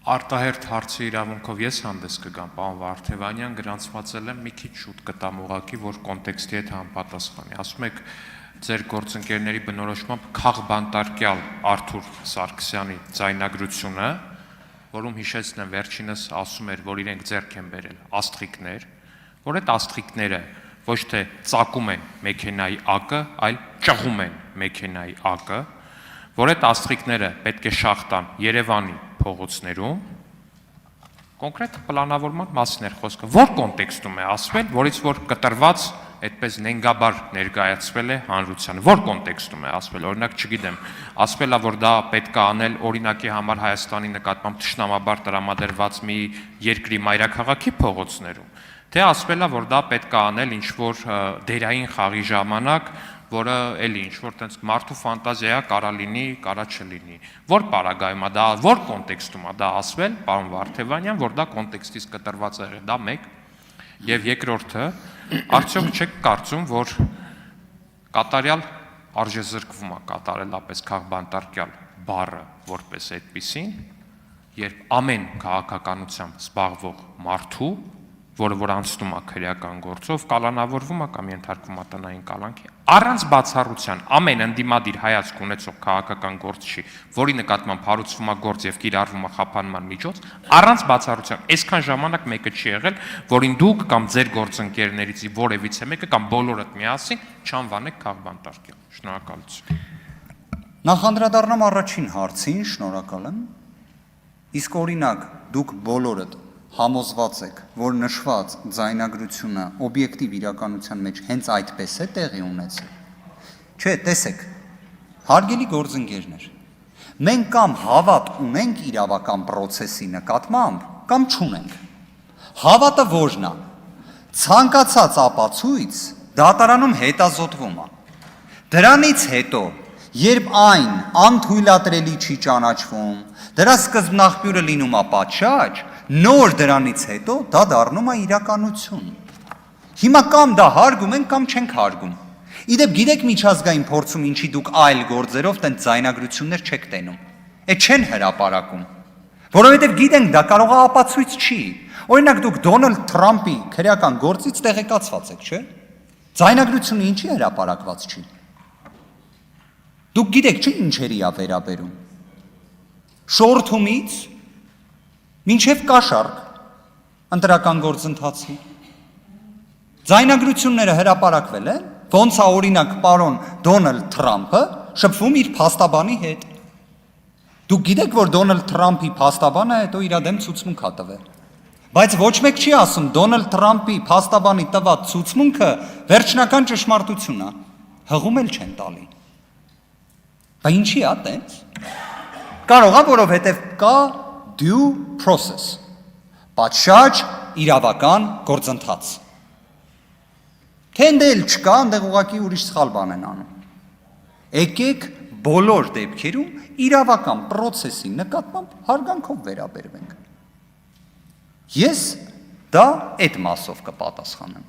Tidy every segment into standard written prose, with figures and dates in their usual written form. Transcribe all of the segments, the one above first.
Արտահերթ հարցի իրավունքով ես հանդես կգամ, պարոն Վարդևանյան, գրանցվածել եմ մի քիչ շուտ կտամ ուղղակի, որ կոնտեքստի հետ համապատասխանի։ Ասում եք, ձեր գործընկերների բնորոշմամբ քաղբանտարկյալ Արթուր Սարգսյանի ձայնագրությունը, որում հիշեցնեմ վերջինս ասում էր, որ իրենք ձեռք են բերել աստղիկներ, որ այդ աստղիկները ոչ թե ծակում են մեքենայի ակը, այլ ճղում են մեքենայի ակը, որ այդ աստղիկները պետք է շախտան Երևանի փողոցներում, կոնկրետ պլանավորման մասին էր խոսքը, որ կոնտեքստում է ասվել, որից որ կտրված այդպես նենգաբար ներկայացվել է հանրությանը, որ կոնտեքստում է ասվել, օրինակ չգիտեմ, ասվել է, որ դա պետք է անել օրինակի համար Հայաստանի նկատմամբ թշնամաբար տրամադրված մի երկրի մայրաքաղաքի փողոցներում, թե ասվել է, որ դա պետք է անել ինչ-որ դերային խաղի ժամանակ, որը էլի ինչ-որ տենց մարդու ֆանտազիա կարա լինի, կարա չլինի, որ պարագայում է դա, որ կոնտեքստում է դա ասվել, պարոն Վարդևանյան, որ դա կոնտեքստից կտրված է, դա մեկ, և երկրորդը, արդյոք չեք կարծում, որ կատարյալ արժեզրկվում է կատարելապես քաղբանտարկյալ բառը որպես այդպիսին, երբ ամեն քաղաքականությամբ զբաղվող մարդու, որը որ անցնում է քրեական գործով, կալանավորվում է կամ ենթարկվում է տնային կալանքի, առանց բացառության ամեն ընդդիմադիր հայացք ունեցող քաղաքական գործչի, որի նկատմամբ հարուցվում է գործ եւ կիրառվում է խափանման միջոց, առանց բացառության, այսքան ժամանակ մեկը չի եղել, որին դուք կամ ձեր գործընկերներից որևիցե մեկը կամ բոլորդ միասին չանվանեք քաղբանտարկյալ։ Շնորհակալություն։ Նախ անդրադառնամ առաջին հարցին, շնորհակալ եմ։ Իսկ օրինակ դուք բոլորդ համոզված եք, որ նշված ձայնագրությունը օբյեկտիվ իրականության մեջ հենց այդպես է տեղի ունեցել։ Չէ, տեսեք, հարգելի գործընկերներ, մենք կամ հավատ ունենք իրավական process-ի նկատմամբ, կամ չունենք։ Հավատը որն է։ Ցանկացած ապացույց դատարանում հետազոտվում է։ Դրանից հետո, երբ այն անթույլատրելի չի ճանաչվում, դրա սկզբնաղբյուրը լինում է պատշաճ, նոր դրանից հետո դա դառնում է իրականություն։ Հիմա կամ դա հարգում են, կամ չենք հարգում։ Իդեպ գիտեք միջազգային փորձում ինչի դուք այլ գործերով տենց ձայնագրություններ չեք տենում։ Այդ չեն հրապարակում։ Որովհետև գիտենք դա կարող է ապացույց չի։ Օրինակ դուք Դոնալդ Թրամփի քրեական գործից տեղեկացված եք, չէ՞։ Ձայնագրությունը ինչի հրապարակված չի։ Դուք գիտեք չէ ինչերի է վերաբերում։ Շորթումից մինչև կաշառք ընտրական գործընթացի։ Ձայնագրությունները հրապարակվել են, ոնց է օրինակ պարոն Դոնալդ Թրամփը շփվում իր փաստաբանի հետ։ Դուք գիտեք, որ Դոնալդ Թրամփի փաստաբանը հետո իր դեմ ցուցմունք է տվել։ Բայց ոչ մեկ չի ասում Դոնալդ Թրամփի փաստաբանի տված ցուցմունքը վերջնական ճշմարտություն է։ Հղում էլ չեն տալի։ Բայց ինչի է տենց։ Կարող է, որովհետև կա due process, պատշաճ իրավական գործընթաց։ Թե ընդել չկա, ընդեղ ուղղակի ուրիշ սխալ բան են անում։ Եկեք բոլոր դեպքերում իրավական process-ի նկատմամբ հարգանքով վերաբերվենք։ Ես դա այդ մասով կպատասխանեմ։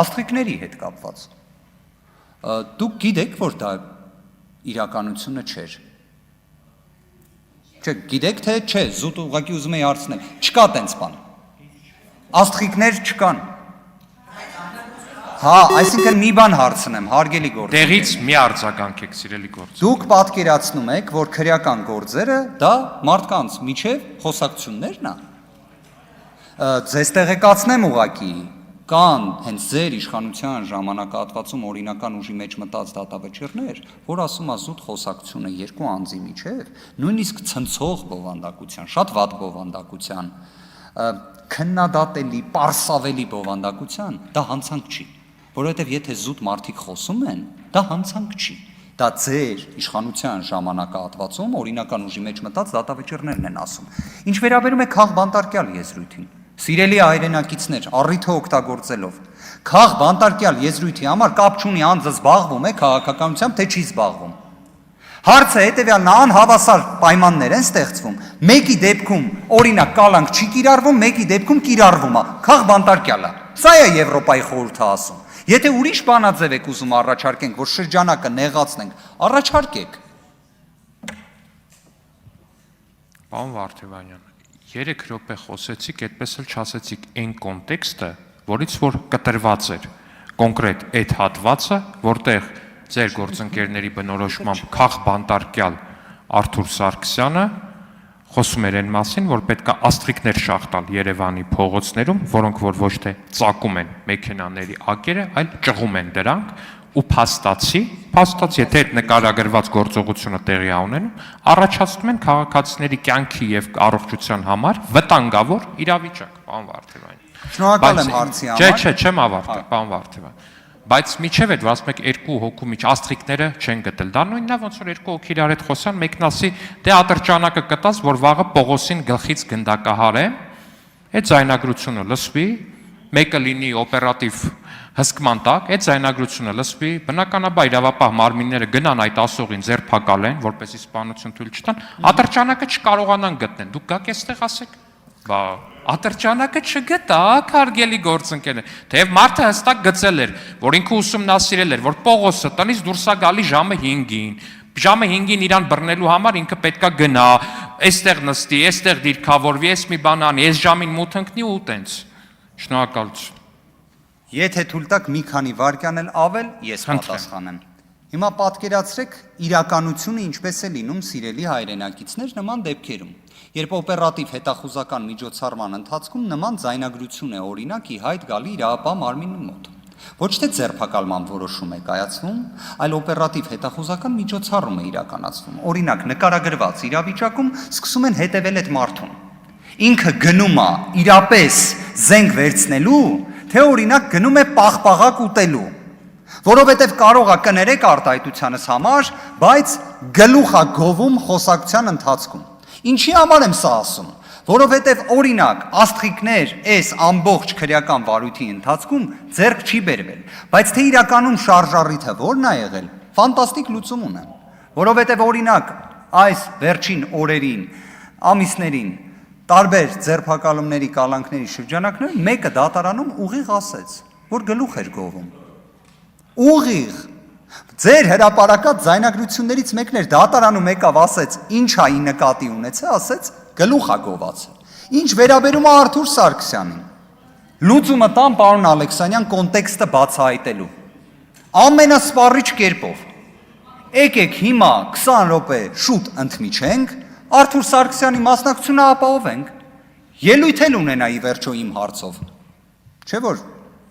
Աստղիկների հետ կապված։ Դուք գիտեք, որ դա իրականությունը չէր։ Չէ, գիտեք թե չէ, զուտ ուղղակի ուզում եի հարցնել, չկա տենց բան։ Աստղիկներ չկան։ Հա, այսինքն մի բան հարցնեմ, հարգելի գործ։ Տեղից մի արձագանքեք, սիրելի գործ։ Դուք պատկերացնում եք, որ քրեական գործերը դա մարդկանց միջև խոսակցություններն է։ Ձեզ տեղեկացնեմ ուղղակի, կան հենց ձեր իշխանության ժամանակահատվածում օրինական ուժի մեջ մտած դատավճիռներ, որ ասում է զուտ խոսակցությունը երկու անձի միջև, նույնիսկ ցնցող բովանդակության, շատ վատ բովանդակության, քննադատելի, պարսավելի բովանդակության, դա հանցանք չի, որովհետև եթե զուտ մարդիկ խոսում են, դա հանցանք չի, դա ձեր իշխանության ժամանակահատվածում օրինական ուժի մեջ մտած դատավճիռներն են ասում։ Ինչ վերաբերում է քաղբանտարկյալ եզրույթին, սիրելի հայրենակիցներ, առիթը օգտագործելով, քաղբանտարկյալ եզրույթի համար կապ չունի անձը զբաղվում է քաղաքականությամբ, թե չի զբաղվում։ Հարցը հետևյալն է, անհավասար պայմաններ են ստեղծվում, մեկի դեպքում օրինակ կալանք չի կիրառվում, մեկի դեպքում կիրառվում է, քաղբանտարկյալ է։ Սա է Եվրոպայի խորհուրդը ասում։ Եթե ուրիշ բանաձև եք ուզում առաջարկենք, որ շրջանակը նեղացնենք, առաջարկեք։ Պարոն Վարդևանյան, 3 րոպե խոսեցիք, այդպես էլ չասեցիք այն կոնտեքստը, որից որ կտրված էր կոնկրետ այդ հատվածը, որտեղ ձեր գործընկերների բնորոշմամբ քաղբանտարկյալ Արթուր Սարգսյանը խոսում էր այն մասին, որ պետք է աստրիկներ շախտալ Երևանի փողոցներում, որոնք որ ոչ թե ծակում են մեքենաների ակերը, այլ ճղում են դրանք ու փաստացի, եթե այդ նկարագրված գործողությունը տեղի է ունենում, առաջացնում են քաղաքացիների կյանքի եւ առողջության համար վտանգավոր իրավիճակ, պարոն Վարդևյան։ Շնորհակալ եմ հարցի համար։ Չեմ ավարտել, պարոն Վարդևյան։ Բայց միջև այդ ասում եք երկու հոգու միջ աստրիկները չեն գտել։ Դա նույնն է ոնց որ երկու հոգի իրար հետ խոսան, մեկն ասի, դե ատրճանակը կտաս, որ վաղը Պողոսին գլխից գնդակահարեմ, այդ զայնագրությունը լսվի, մեկը լինի օպերատիվ հսկման տակ, այդ զայնագրությունը լսվի, բնականաբար իրավապահ մարմինները գնան այդ ասողին ձերբակալեն, որպեսզի սպանություն թույլ չտան, ատրճանակը չկարողանան գտնել։ Դուք գաք այստեղ ասեք, բա ատրճանակը չգտաք, հարգելի գործընկերներ, թեև մարդը հստակ գծել էր, որ ինքը ուսումնասիրել էր, որ Պողոսը տնից դուրս է գալի ժամը 5-ին, ժամը 5-ին իրան բռնելու համար ինքը պետքա գնա, այստեղ նստի, այստեղ դիրքավորվի, այս մի բան անի, այս ժամին մութ ընկնի ու տենց։ Շնորհակալություն։ Եթե թույլ տաք մի քանի վայրկյան էլ ավել, ես պատասխանեմ։ Հիմա պատկերացրեք իրականությունը ինչպես է լինում սիրելի հայրենակիցներ նման դեպքերում։ Երբ օպերատիվ հետախուզական միջոցառման ընթացքում նման ձայնագրություն է օրինակ ի հայտ գալի իրավապահ մարմինի մոտ։ Ոչ թե ձերբակալման որոշում է կայացվում, այլ օպերատիվ հետախուզական միջոցառում է իրականացվում։ Օրինակ նկարագրված իրավիճակում սկսում են հետևել այդ մարդուն։ Ինքը գնում է իրապես զենք վերցնելու, թե օրինակ գնում է պաղպաղակ ուտելու, որովհետև կարող է կներեք արտահայտությանս համար, բայց գլուխ է գովում խոսակցության ընթացքում։ Ինչի համար եմ սա ասում, որովհետև օրինակ աստղիկներ այս ամբողջ քրեական վարույթի ընթացքում ձեռք չի բերվել, բայց թե իրականում շարժառիթը ո՞րն է եղել, ֆանտաստիկ լուծում ունեմ, որովհետև օրինակ այս վերջին օրերին, ամիսներին տարբեր ձերբակալումների կալանքների շրջանակներում մեկը դատարանում ուղիղ ասեց, որ գլուխ էր գովում։ Ուղիղ ձեր հրապարակած ձայնագրություններից մեկն էր դատարանում եկավ ասեց ինչ է ի նկատի ունեցել, ասեց գլուխ է գոված։ Ինչ վերաբերում է Արթուր Սարգսյանին, լուծումը տան պարոն Ալեքսանյան կոնտեքստը բացահայտելու ամենասպառիչ կերպով։ Եկեք հիմա 20 րոպե շուտ ընդմիջենք, Արթուր Սարգսյանի մասնակցությունը ապահովենք։ Ելույթ էլ ունենա ի վերջո իմ հարցով։ Չէ՞ որ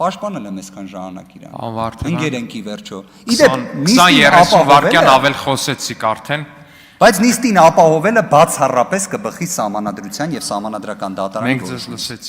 պաշտպանել եմ այսքան ժամանակ իրան։ Ընկերենք ի վերջո։ Իդեպ 20-30 վայրկյան ավել խոսեցիք արդեն։ Բայց նիստին ապահովելը բացառապես կբխի սահմանադրության եւ սահմանադրական դատարանի։ Մենք ձեզ լսեցինք։